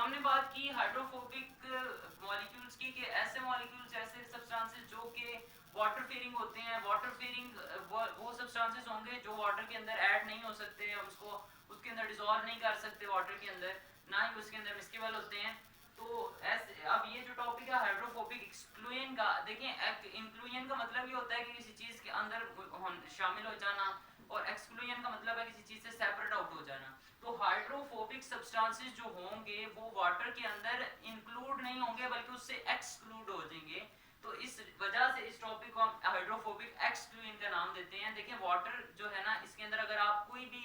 हमने बात की हाइड्रोफोबिक मॉलिक्यूल्स की कि ऐसे मॉलिक्यूल्स, ऐसे सब्सटेंसेस जो कि वाटर फेयरिंग होते हैं। वाटर फेयरिंग वो सब्सटेंसेस होंगे जो वाटर के अंदर ऐड नहीं हो सकते, हम उसको उसके अंदर डिसॉल्व नहीं कर सकते वाटर के अंदर, ना ही उसके अंदर मिस्केबल होते हैं। तो ऐसे अब ये जो टॉपिक है हाइड्रोफोबिक एक्सक्लूएन का, देखें इंक्लूजन का मतलब ये होता है कि किसी चीज़ के अंदर शामिल हो जाना, और एक्सक्लूजन का मतलब है किसी चीज़ से सेपरेट आउट हो जाना। तो हाइड्रोफोबिक सब्सटेंसेस जो होंगे वो वाटर के अंदर इंक्लूड नहीं होंगे बल्कि उससे एक्सक्लूड हो जाएंगे। तो इस वजह से इस टॉपिक को हम हाइड्रोफोबिक एक्सक्लूजन का नाम देते हैं। देखिए वाटर जो है ना, इसके अंदर अगर आप कोई भी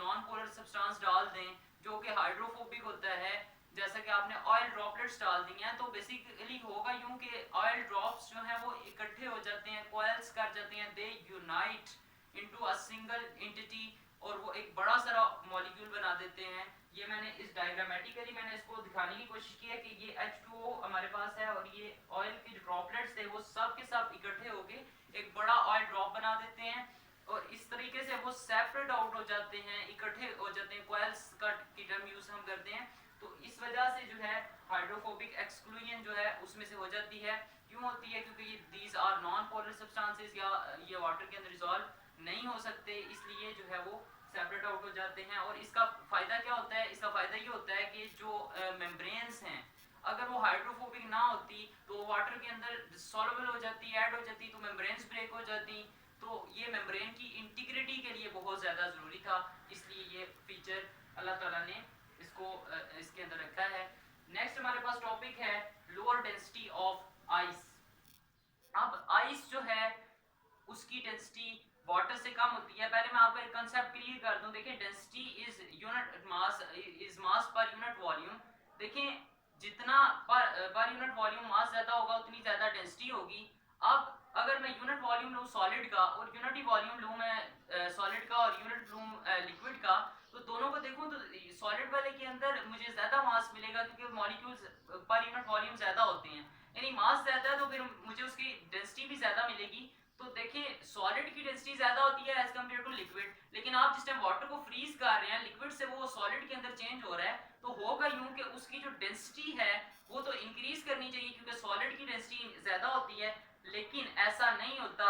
नॉन पोलर सब्सटेंस डाल दें जो कि हाइड्रोफोबिक होता है, जैसा कि आपने ऑयल ड्रॉपलेट्स डाल दी हैं, तो बेसिकली होगा यूं कि ऑयल ड्रॉप्स जो हैं वो इकट्ठे हो जाते हैं, कोयल्स कर जाते हैं, दे unite into a single entity, और वो एक बड़ा सारा मॉलिक्यूल बना देते हैं। ये मैंने इस डायग्रामेटिकली मैंने इसको दिखाने की कोशिश की है कि ये H2O हमारे पास है और ये ऑयल के जो ड्रॉपलेट्स थे वो सब के सब इकट्ठे होके एक बड़ा ऑयल ड्रॉप बना देते हैं, और इस तरीके से वो सेपरेट आउट हो जाते हैं, इकट्ठे हो जाते हैं। कोयल्स का की टर्म यूज हम करते हैं। तो इस वजह से जो है हाइड्रोफोबिक एक्सक्लूजन जो है उसमें से हो जाती है। क्यों होती है? क्योंकि ये these are non polar substances, या ये वाटर के अंदर डिसॉल्व नहीं हो सकते, इसलिए जो है वो सेपरेट आउट हो जाते हैं। और इसका फायदा क्या होता है? इसका फायदा ये होता है कि जो मेम्ब्रेन्स हैं, अगर वो हाइड्रोफोबिक ना होती तो वाटर के अंदर सॉल्युबल हो जाती, ऐड हो जाती, तो मेम्ब्रेन्स ब्रेक हो जाती। तो ये मेम्ब्रेन की इंटीग्रिटी के लिए बहुत ज़्यादा ज़रूरी था, इसलिए ये फीचर अल्लाह ताला ने इसको इसके अंदर रखा है। नेक्स्ट हमारे पास टॉपिक है लोअर डेंसिटी ऑफ आइस। अब आइस जो है उसकी डेंसिटी वाटर से कम होती है। पहले मैं आपको एक कंसेप्ट क्लियर कर दूं। देखिए density is unit mass, is mass per unit volume. देखिए जितना पर यूनिट वॉल्यूम मास ज्यादा होगा उतनी ज्यादा डेंसिटी होगी। अब अगर मैं यूनिट वॉल्यूम लूँ सॉलिड का और यूनिटी वॉल्यूम लूँ मैं सॉलिड का और यूनिट लूँ लिक्विड का, तो दोनों को देखूं तो सॉलिड वाले के अंदर मुझे ज्यादा मास मिलेगा क्योंकि मॉलिक्यूल्स पर यूनिट वॉल्यूम ज्यादा होते हैं, यानी मास ज्यादा है तो फिर मुझे उसकी डेंसिटी भी ज्यादा मिलेगी। तो देखिए सॉलिड की डेंसिटी ज्यादा होती है एज कम्पेयर टू लिक्विड, लेकिन आप जिस टाइम वाटर को फ्रीज कर रहे हैं लिक्विड से वो सॉलिड के अंदर चेंज हो रहा है, तो होगा यूं कि उसकी जो डेंसिटी है वो तो इंक्रीज करनी चाहिए क्योंकि सॉलिड की डेंसिटी ज्यादा होती है, लेकिन ऐसा नहीं होता।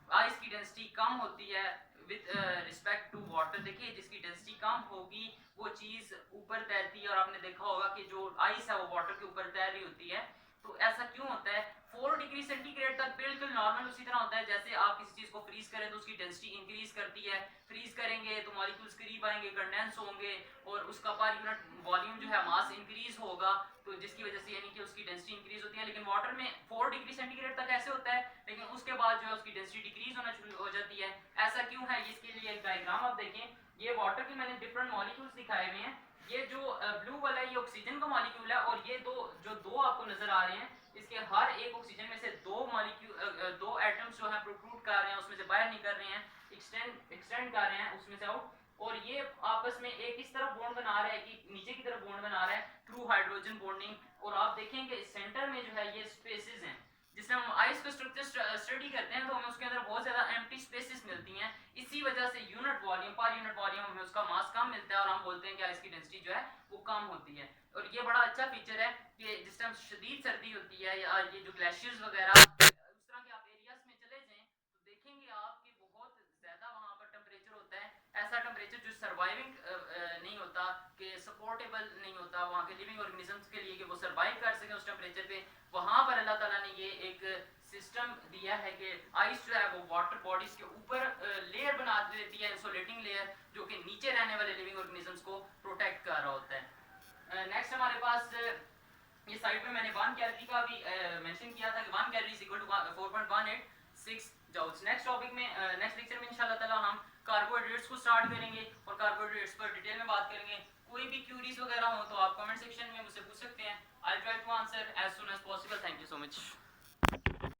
आइस की डेंसिटी कम होती है विद रिस्पेक्ट टू वाटर। देखिए जिसकी डेंसिटी कम होगी वो चीज ऊपर तैरती है, और आपने देखा होगा कि जो आइस है वो वाटर के ऊपर तैर रही होती है। तो ऐसा क्यों होता है? 4 डिग्री सेंटीग्रेड तक बिल्कुल नॉर्मल उसी तरह होता है जैसे आप किसी चीज को फ्रीज करें तो उसकी डेंसिटी इंक्रीज करती है। फ्रीज करेंगे तो मॉलिक्यूल्स करीब आएंगे, कंडेंस होंगे, और उसका पर यूनिट वॉल्यूम जो है मास इंक्रीज होगा, तो जिसकी वजह से यानी कि उसकी डेंसिटी इंक्रीज होती है। लेकिन वाटर में 4 डिग्री सेंटीग्रेड तक ऐसे होता है, लेकिन उसके बाद जो है उसकी डेंसिटी डिक्रीज होना शुरू हो जाती है। ऐसा क्यों है? इसके लिए एक डायग्राम आप देखें। ये वाटर के मैंने डिफरेंट मॉलिक्यूल्स दिखाए हुए हैं। ये जो ब्लू वाला है ये ऑक्सीजन का मॉलिक्यूल है, और ये दो आपको नजर आ रहे हैं, इसके हर एक ऑक्सीजन में से दो एटम्स जो है प्रोट्रूड कर रहे हैं, उसमें से बाहर निकल रहे हैं, एक्सटेंड कर रहे हैं उसमें से आउट, और ये आपस में एक इस तरफ बॉन्ड बना रहा है कि नीचे की तरफ बॉन्ड बना रहा है थ्रू हाइड्रोजन बॉन्डिंग। और आप देखेंगे सेंटर में जो है ये स्पेसेस हैं। जिससे हम आइस का स्ट्रक्चर स्टडी करते हैं तो हमें उसके अंदर बहुत ज्यादा एम्प्टी स्पेसेस मिलती हैं। इसी वजह से unit volume per unit volume हमें उसका मास कम मिलता है, और हम बोलते हैं कि आइस की डेंसिटी जो है वो कम होती है। और ये बड़ा अच्छा फीचर है कि जिस टाइम शदीद सर्दी होती है या ये जो ग्लेशियर्स वगैरह उस तरह के आप एरियाज में चले जाएं तो देखेंगे आप कि बहुत ज्यादा वहां पर टेम्परेचर होता है, ऐसा टेम्परेचर जो सर्वाइविंग नहीं होता, कि सपोर्टेबल नहीं होता वहाँ के लिविंग ऑर्गेनिजम्स के लिए कि वो सर्वाइव कर सके उस टेम्परेचर पे। वहां पर अल्लाह ताला ने ये एक सिस्टम दिया है कि आइस जो है वो वाटर बॉडीज के ऊपर लेयर बना देती है, इंसुलेटिंग लेयर, जो कि नीचे रहने वाले लिविंग ऑर्गेनिजम्स को प्रोटेक्ट कर रहा होता है। नेक्स्ट हमारे पास ये साइड में मैंने 1 कैलोरी का भी मेंशन किया था कि 1 calorie is equal to 4.186 joules. Next topic में नेक्स्ट लेक्चर में इंशाल्लाह ताला हम कार्बोहाइड्रेट्स को स्टार्ट करेंगे और कार्बोहाइड्रेट्स पर डिटेल में बात करेंगे। कोई भी क्यूरीज वगैरह हो तो आप कमेंट सेक्शन में मुझसे पूछ सकते हैं। I try to answer as soon as possible. Thank you so much.